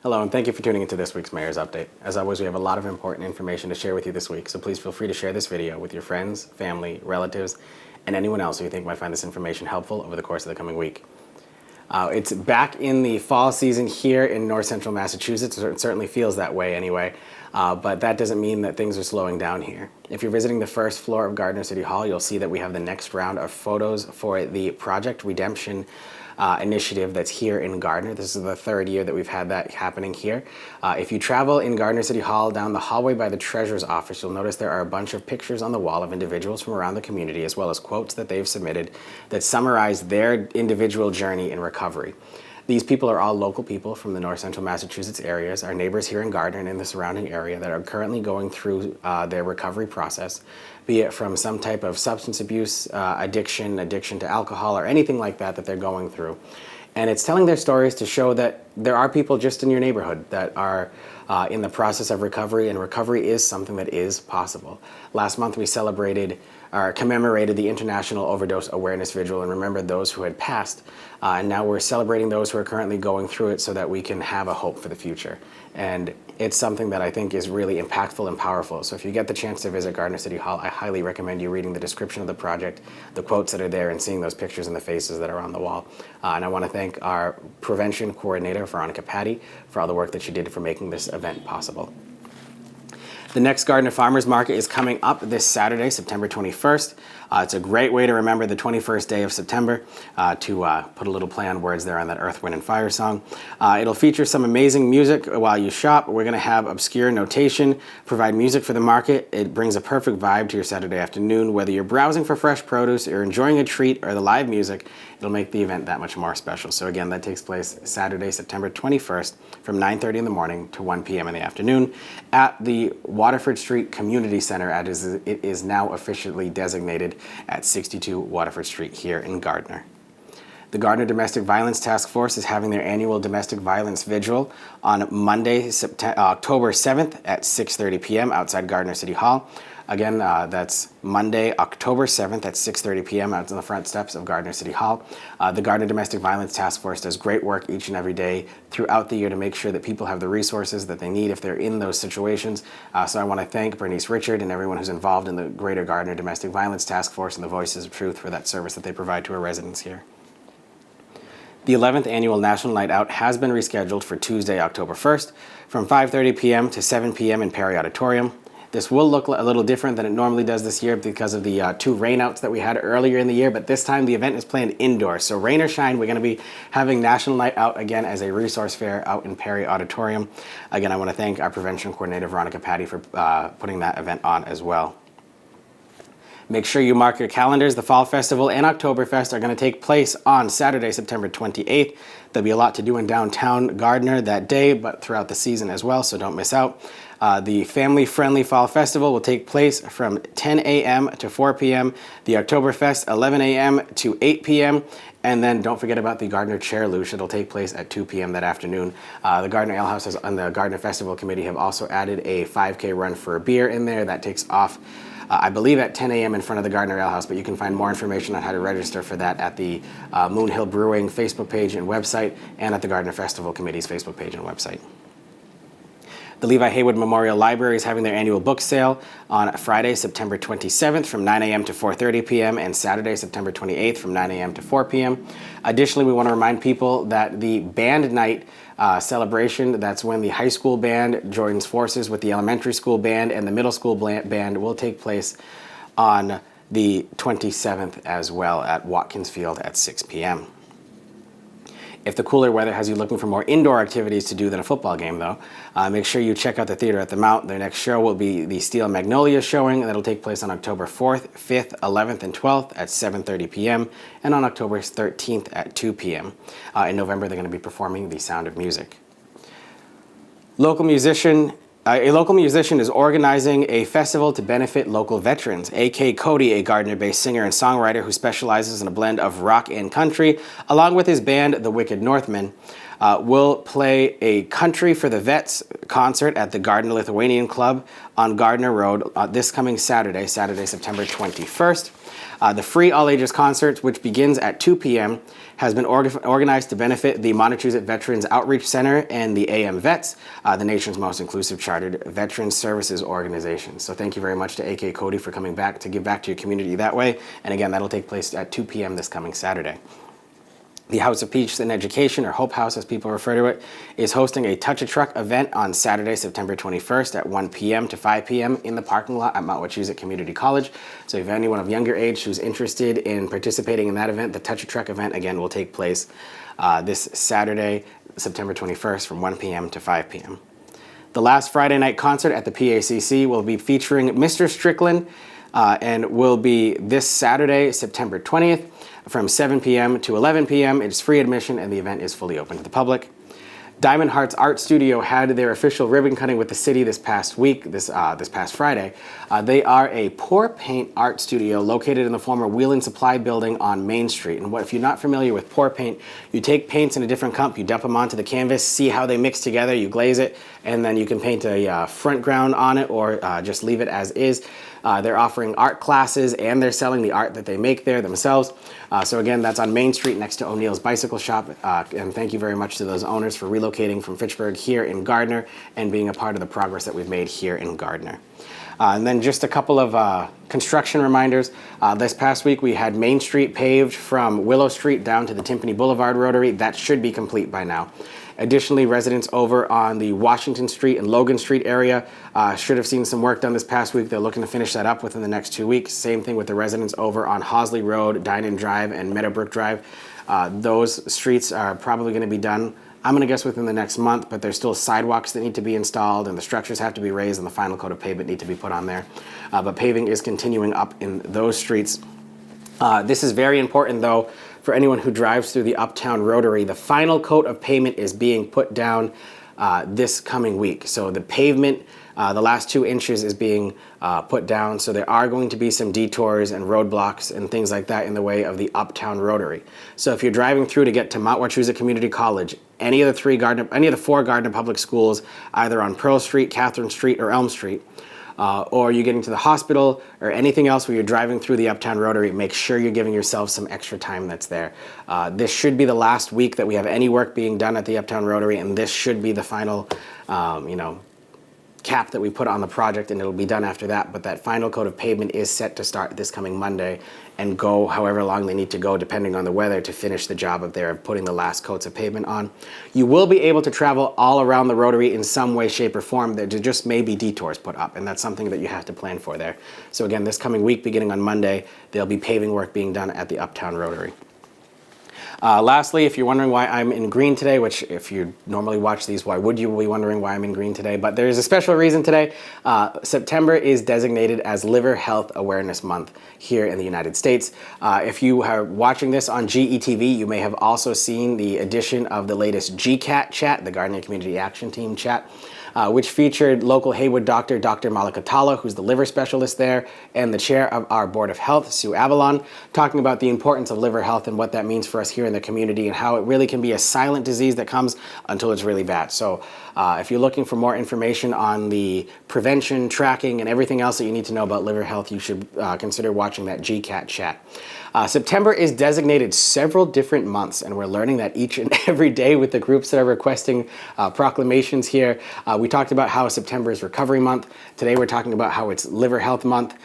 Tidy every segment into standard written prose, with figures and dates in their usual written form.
Hello, and thank you for tuning into this week's Mayor's Update. As always, we have a lot of important information to share with you this week, so please feel free to share this video with your friends, family, relatives, and anyone else who you think might find this information helpful over the course of the coming week. It's back in the fall season here in north central Massachusetts. It certainly feels that way anyway, but that doesn't mean that things are slowing down here. If you're visiting the first floor of Gardner City Hall, you'll see that we have the next round of photos for the Project Redemption initiative that's here in Gardner. This is the third year that we've had that happening here. If you travel in Gardner City Hall down the hallway by the Treasurer's office, you'll notice there are a bunch of pictures on the wall of individuals from around the community, as well as quotes that they've submitted that summarize their individual journey in recovery. These people are all local people from the north central Massachusetts areas, our neighbors here in Gardner and in the surrounding area that are currently going through their recovery process, be it from some type of substance abuse, addiction to alcohol, or anything like that they're going through. And it's telling their stories to show that there are people just in your neighborhood that are in the process of recovery, and recovery is something that is possible. Last month we commemorated the International Overdose Awareness Vigil and remembered those who had passed. And now we're celebrating those who are currently going through it so that we can have a hope for the future. And it's something that I think is really impactful and powerful. So if you get the chance to visit Gardner City Hall, I highly recommend you reading the description of the project, the quotes that are there, and seeing those pictures and the faces that are on the wall. And I want to thank our prevention coordinator, Veronica Patty, for all the work that she did for making this event possible. The next Gardner Farmers Market is coming up this Saturday, September 21st. It's a great way to remember the 21st day of September, to put a little play on words there on that Earth, Wind, and Fire song. It'll feature some amazing music while you shop. We're going to have obscure notation, provide music for the market. It brings a perfect vibe to your Saturday afternoon. Whether you're browsing for fresh produce, or enjoying a treat, or the live music, it'll make the event that much more special. So again, that takes place Saturday, September 21st from 9:30 in the morning to 1 p.m. in the afternoon at the Waterford Street Community Center, as it is now officially designated at 62 Waterford Street here in Gardner. The Gardner Domestic Violence Task Force is having their annual Domestic Violence Vigil on Monday, October 7th at 6:30 p.m. outside Gardner City Hall. Again, that's Monday, October 7th at 6:30 p.m. out on the front steps of Gardner City Hall. The Gardner Domestic Violence Task Force does great work each and every day throughout the year to make sure that people have the resources that they need if they're in those situations. So I want to thank Bernice Richard and everyone who's involved in the Greater Gardner Domestic Violence Task Force and the Voices of Truth for that service that they provide to our residents here. The 11th Annual National Night Out has been rescheduled for Tuesday, October 1st from 5:30 p.m. to 7 p.m. in Perry Auditorium. This will look a little different than it normally does this year because of the 2 rainouts that we had earlier in the year, but this time the event is planned indoors. So rain or shine, we're going to be having National Night Out again as a resource fair out in Perry Auditorium. Again, I want to thank our prevention coordinator, Veronica Patty, for putting that event on as well. Make sure you mark your calendars. The Fall Festival and Oktoberfest are going to take place on Saturday, September 28th. There'll be a lot to do in downtown Gardner that day, but throughout the season as well, so don't miss out. The family-friendly Fall Festival will take place from 10 a.m. to 4 p.m. The Oktoberfest, 11 a.m. to 8 p.m. And then don't forget about the Gardner Chair Luge. It'll take place at 2 p.m. that afternoon. The Gardner Ale House and the Gardner Festival Committee have also added a 5K run for a beer in there. That takes off, I believe, at 10 a.m. in front of the Gardner Ale House, but you can find more information on how to register for that at the Moon Hill Brewing Facebook page and website, and at the Gardner Festival Committee's Facebook page and website. The Levi Haywood Memorial Library is having their annual book sale on Friday, September 27th from 9 a.m. to 4:30 p.m. and Saturday, September 28th from 9 a.m. to 4 p.m. Additionally, we want to remind people that the band night celebration, that's when the high school band joins forces with the elementary school band and the middle school band, will take place on the 27th as well at Watkins Field at 6 p.m. If the cooler weather has you looking for more indoor activities to do than a football game, though, make sure you check out the Theater at the Mount. Their next show will be the Steel Magnolia showing, and that'll take place on October 4th, 5th, 11th, and 12th at 7:30 p.m. and on October 13th at 2 p.m. In November, they're going to be performing The Sound of Music. A local musician is organizing a festival to benefit local veterans. A.K. Cody, a Gardner-based singer and songwriter who specializes in a blend of rock and country, along with his band, The Wicked Northmen, will play a Country for the Vets concert at the Gardner Lithuanian Club on Gardner Road this coming Saturday, September 21st. The free all ages concert, which begins at 2 p.m., has been organized to benefit the Montezut Veterans Outreach Center and the AM Vets, the nation's most inclusive chartered veterans services organization. So thank you very much to AK Cody for coming back to give back to your community that way. And again, that'll take place at 2 p.m. this coming Saturday. The House of Peace and Education, or Hope House as people refer to it, is hosting a Touch a Truck event on Saturday, September 21st at 1 p.m. to 5 p.m. in the parking lot at Mount Wachusett Community College. So if anyone of younger age who's interested in participating in that event, the Touch a Truck event, again, will take place this Saturday, September 21st from 1 p.m. to 5 p.m. The last Friday night concert at the PACC will be featuring Mr. Strickland and will be this Saturday, September 20th. From 7 p.m. to 11 p.m. It's free admission and the event is fully open to the public. Diamond Hearts Art Studio had their official ribbon cutting with the city this past week, this past Friday. They are a pour paint art studio located in the former Wheeling Supply building on Main Street. And if you're not familiar with pour paint, you take paints in a different cup, you dump them onto the canvas, see how they mix together, you glaze it, and then you can paint a front ground on it or just leave it as is. They're offering art classes and they're selling the art that they make there themselves. So again, that's on Main Street next to O'Neill's Bicycle Shop. And thank you very much to those owners for relocating from Fitchburg here in Gardner and being a part of the progress that we've made here in Gardner. And then just a couple of construction reminders. This past week we had Main Street paved from Willow Street down to the Timpani Boulevard Rotary. That should be complete by now. Additionally, residents over on the Washington Street and Logan Street area should have seen some work done this past week. They're looking to finish that up within the next 2 weeks. Same thing with the residents over on Hosley Road, Dinan Drive, and Meadowbrook Drive. Those streets are probably going to be done, I'm going to guess, within the next month, but there's still sidewalks that need to be installed and the structures have to be raised and the final coat of pavement need to be put on there. But paving is continuing up in those streets. This is very important, though, for anyone who drives through the Uptown Rotary. The final coat of pavement is being put down this coming week. So the pavement, the last 2 inches is being put down. So there are going to be some detours and roadblocks and things like that in the way of the Uptown Rotary. So if you're driving through to get to Mount Wachusett Community College, any of the 4 Gardner Public Schools, either on Pearl Street, Catherine Street, or Elm Street, or you're getting to the hospital or anything else where you're driving through the Uptown Rotary, make sure you're giving yourself some extra time that's there. This should be the last week that we have any work being done at the Uptown Rotary, and this should be the final, cap that we put on the project, and it'll be done after that. But that final coat of pavement is set to start this coming Monday and go however long they need to go depending on the weather to finish the job of putting the last coats of pavement on. You will be able to travel all around the Rotary in some way, shape, or form. There just may be detours put up, and that's something that you have to plan for there. So again, this coming week, beginning on Monday, there'll be paving work being done at the Uptown Rotary. Lastly, if you're wondering why I'm in green today, which if you normally watch these, why would you be wondering why I'm in green today? But there is a special reason today. September is designated as Liver Health Awareness Month here in the United States. If you are watching this on GETV, you may have also seen the edition of the latest GCAT chat, the Gardner Community Action Team chat, which featured local Haywood doctor, Dr. Malika Tala, who's the liver specialist there, and the chair of our Board of Health, Sue Avalon, talking about the importance of liver health and what that means for us here in the community and how it really can be a silent disease that comes until it's really bad. So if you're looking for more information on the prevention, tracking, and everything else that you need to know about liver health, you should consider watching that GCAT chat. September is designated several different months, and we're learning that each and every day with the groups that are requesting proclamations here. We talked about how September is Recovery Month. Today we're talking about how it's Liver Health Month.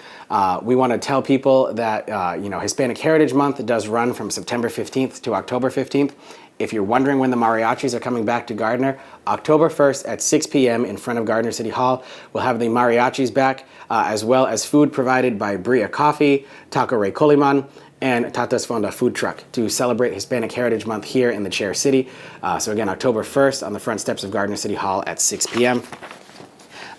We want to tell people that Hispanic Heritage Month does run from September 15th to October 15th. If you're wondering when the mariachis are coming back to Gardner, October 1st at 6 p.m. in front of Gardner City Hall, we'll have the mariachis back, as well as food provided by Bria Coffee, Taco Ray Coliman, and Tatas Fonda Food Truck to celebrate Hispanic Heritage Month here in the Chair City. So again, October 1st on the front steps of Gardner City Hall at 6 p.m.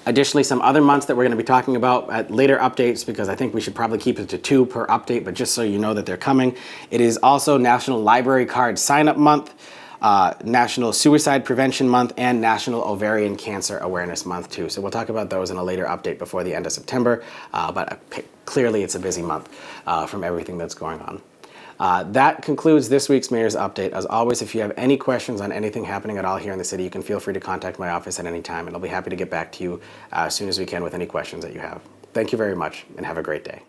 Additionally, some other months that we're going to be talking about at later updates, because I think we should probably keep it to 2 per update, but just so you know that they're coming. It is also National Library Card Sign-Up Month, National Suicide Prevention Month, and National Ovarian Cancer Awareness Month too. So we'll talk about those in a later update before the end of September, but clearly it's a busy month from everything that's going on. That concludes this week's Mayor's Update. As always, if you have any questions on anything happening at all here in the city, you can feel free to contact my office at any time, and I'll be happy to get back to you as soon as we can with any questions that you have. Thank you very much, and have a great day.